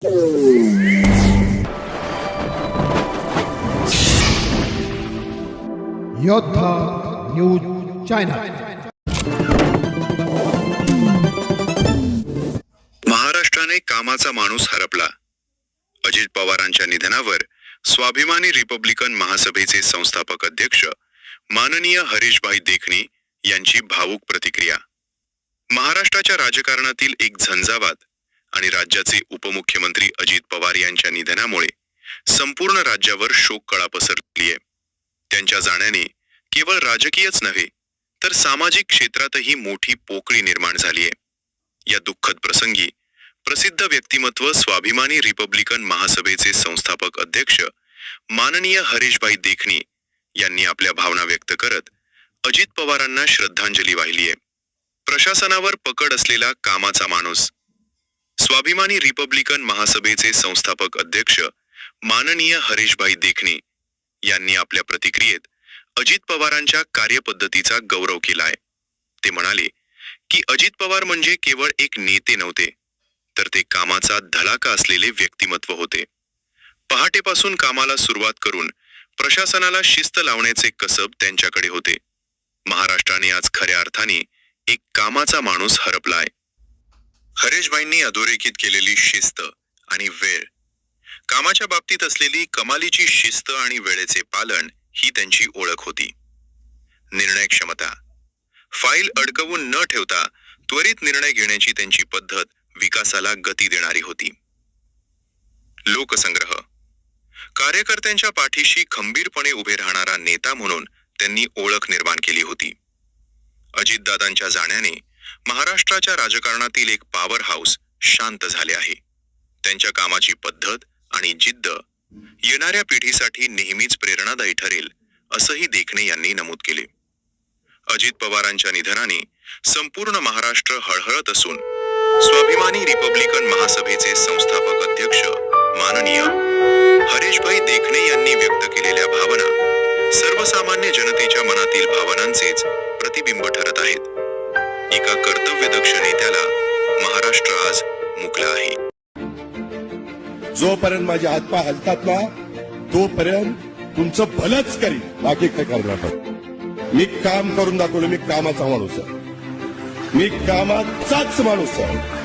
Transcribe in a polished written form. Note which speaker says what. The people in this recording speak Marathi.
Speaker 1: योद्धा न्यूज चॅनल।
Speaker 2: महाराष्ट्राने कामाचा माणूस हरपला। अजित पवारांच्या निधनावर स्वाभिमानी रिपब्लिकन महासभेचे संस्थापक अध्यक्ष माननीय हरीशभाई देखणी यांची भावुक प्रतिक्रिया। महाराष्ट्राच्या राजकारणातील एक झंझावात आणि राज्याचे उपमुख्यमंत्री अजित पवार यांच्या निधनामुळे संपूर्ण राज्यावर शोककळा पसरली आहे। त्यांच्या जाण्याने केवळ राजकीयच नव्हे तर सामाजिक क्षेत्रातही मोठी पोकळी निर्माण झाली आहे। या दुःखद प्रसंगी प्रसिद्ध व्यक्तिमत्व स्वाभिमानी रिपब्लिकन महासभेचे संस्थापक अध्यक्ष माननीय हरीशभाई देखणी यांनी आपल्या भावना व्यक्त करत अजित पवारांना श्रद्धांजली वाहिली आहे। प्रशासनावर पकड असलेला कामाचा माणूस स्वाभिमानी रिपब्लिकन महासभेचे संस्थापक अध्यक्ष माननीय हरीशभाई देखणी यांनी आपल्या प्रतिक्रियेत अजित पवारांच्या कार्यपद्धतीचा गौरव केलाय। ते म्हणाले की अजित पवार म्हणजे केवळ एक नेते नव्हते, तर ते कामाचा धडाका असलेले व्यक्तिमत्व होते। पहाटेपासून कामाला सुरुवात करून प्रशासनाला शिस्त लावण्याचे कसब त्यांच्याकडे होते। महाराष्ट्राने आज खऱ्या अर्थाने एक कामाचा माणूस हरपलाय। हरीशभाईंनी अधोरेखित केलेली शिस्त आणि वेळ, कामाच्या बाबतीत असलेली कमालीची शिस्त आणि वेळेचे पालन ही त्यांची ओळख होती। निर्णय क्षमता, फाईल अडकवून न ठेवता त्वरित निर्णय घेण्याची त्यांची पद्धत विकासाला गती देणारी होती। लोकसंग्रह, कार्यकर्त्यांच्या पाठीशी खंबीरपणे उभे राहणारा नेता म्हणून त्यांनी ओळख निर्माण केली होती। अजितदादांच्या जाण्याने महाराष्ट्राच्या राजकारणातील एक पॉवर हाऊस शांत झाले आहे। त्यांच्या कामाची पद्धत आणि जिद्द येणाऱ्या पिढीसाठी नेहमीच प्रेरणादायी ठरेल, असंही देखणे यांनी नमूद केले। अजित पवारांच्या निधनाने संपूर्ण महाराष्ट्र हळहळत असून स्वाभिमानी रिपब्लिकन महासभेचे संस्थापक अध्यक्ष माननीय हरीशभाई देखणे यांनी व्यक्त केलेल्या भावना सर्वसामान्य जनतेच्या मनातील भावनांचेच प्रतिबिंब ठरत आहेत। एका कर्तव्यदक्ष नेत्याला महाराष्ट्र आज मुकला आहे।
Speaker 3: जोपर्यंत माझे हातपाय हलतात ना, तोपर्यंत तुमचं भलंच करीन, बाकी काय करणार। मी काम करून दाखवलं, मी कामाचा माणूस आहे, मी कामाचाच माणूस आहे।